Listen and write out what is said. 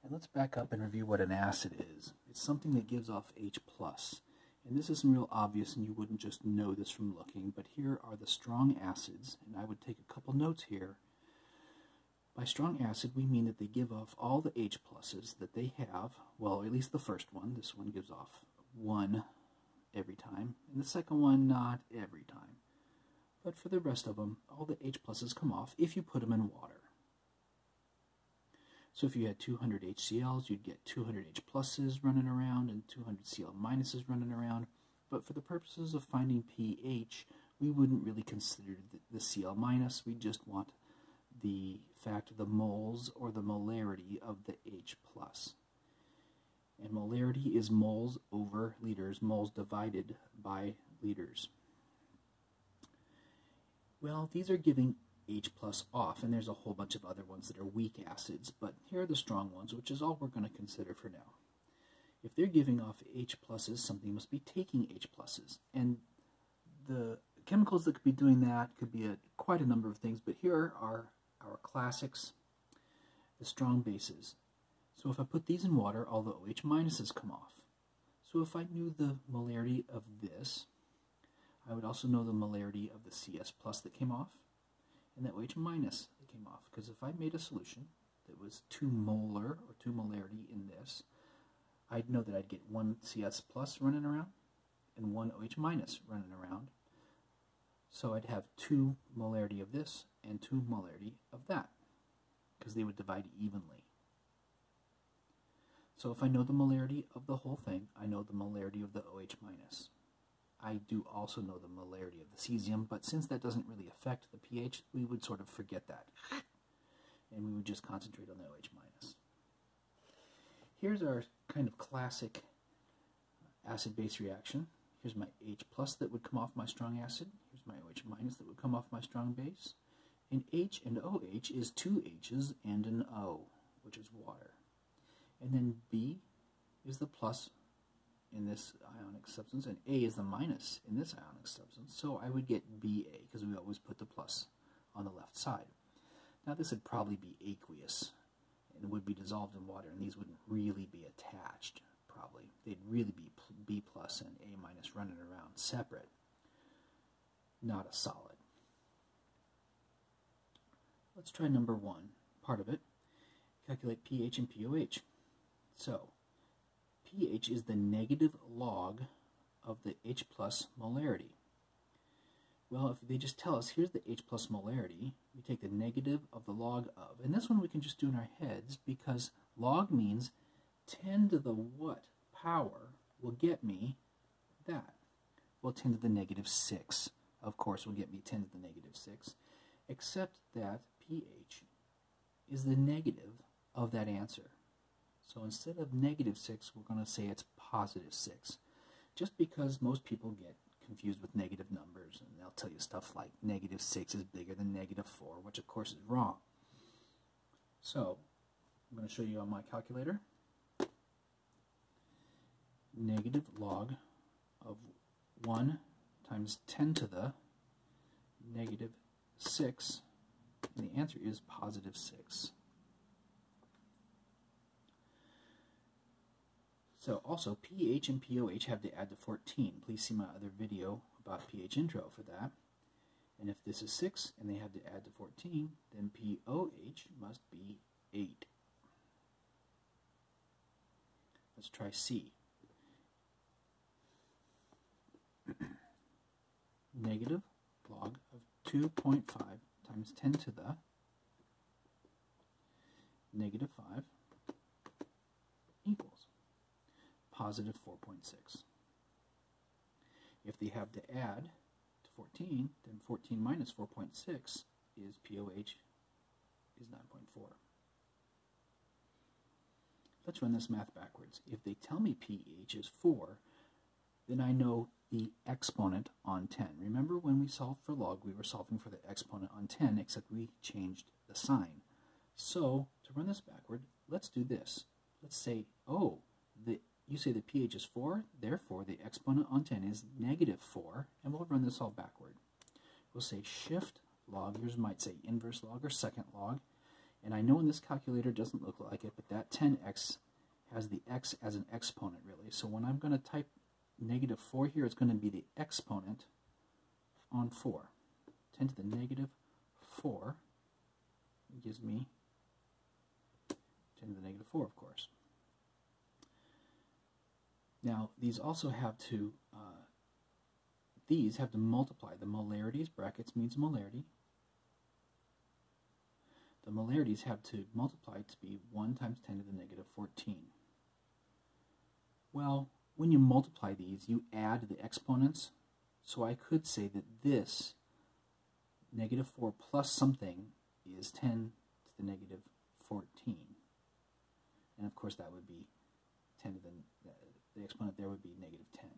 And let's back up and review what an acid is. It's something that gives off H+. And this isn't real obvious and you wouldn't just know this from looking, but here are the strong acids, and I would take a couple notes here. By strong acid, we mean that they give off all the H+ that they have. Well, at least the first one. This one gives off 1 every time, and the second one not every time. But for the rest of them, all the H+ come off if you put them in water. So if you had 200 HCl's, you'd get 200 H+ running around and 200 Cl- running around. But for the purposes of finding pH, we wouldn't really consider the Cl-. We just want the fact of the moles or the molarity of the H+. And molarity is moles over liters, moles divided by liters. Well, these are giving H+ off, and there's a whole bunch of other ones that are weak acids, but here are the strong ones, which is all we're going to consider for now. If they're giving off H+, something must be taking H+, and the chemicals that could be doing that could be quite a number of things, but here are our classics, the strong bases. So if I put these in water, all the OH- come off. So if I knew the molarity of this, I would also know the molarity of the CS+ that came off, and that OH- that came off. Because if I made a solution that was 2 molar or 2 molarity in this, I'd know that I'd get 1 CS+ running around and 1 OH- running around. So I'd have 2 molarity of this and 2 molarity of that, because they would divide evenly. So if I know the molarity of the whole thing, I know the molarity of the OH-. I do also know the molarity of the cesium, but since that doesn't really affect the pH, we would sort of forget that. And we would just concentrate on the OH-. Here's our kind of classic acid-base reaction. Here's my H+ that would come off my strong acid. Here's my OH- that would come off my strong base. And H and OH is 2 H's and an O, which is water. And then B is the plus in this ionic substance, and A is the minus in this ionic substance. So I would get BA, because we always put the plus on the left side. Now this would probably be aqueous, and would be dissolved in water, and these wouldn't really be attached, probably. They'd really be B+ and A- running around separate, not a solid. Let's try number 1, part of it. Calculate pH and pOH. So, pH is the negative log of the H+ molarity. Well, if they just tell us, here's the H+ molarity, we take the negative of the log of. And this one we can just do in our heads, because log means 10 to the what power will get me that? Well, 10 to the -6, of course, will get me 10 to the -6, except that pH is the negative of that answer. So instead of -6, we're going to say it's +6, just because most people get confused with negative numbers, and they'll tell you stuff like -6 is bigger than -4, which of course is wrong. So I'm going to show you on my calculator. Negative log of 1 times 10 to the -6, and the answer is +6. So also, pH and pOH have to add to 14. Please see my other video about pH intro for that. And if this is 6 and they have to add to 14, then pOH must be 8. Let's try C. Negative log of 2.5 times 10 to the -5 equals +4.6. If they have to add to 14, then 14 minus 4.6 is pOH is 9.4. Let's run this math backwards. If they tell me pH is 4, then I know the exponent on 10. Remember when we solved for log, we were solving for the exponent on 10, except we changed the sign. So, to run this backward, let's do this. Let's say, oh, you say the pH is 4, therefore the exponent on 10 is -4, and we'll run this all backward. We'll say shift log, yours might say inverse log or second log. And I know in this calculator it doesn't look like it, but that 10x has the x as an exponent, really. So when I'm going to type negative 4 here, it's going to be the exponent on 4. 10 to the negative 4 gives me 10 to the negative 4, of course. Now, these also have to multiply. The molarities, brackets means molarity. The molarities have to multiply to be 1 times 10 to the negative 14. Well, when you multiply these, you add the exponents. So I could say that this negative 4 plus something is 10 to the negative 14. And of course that would be 10 to the exponent there would be negative 10.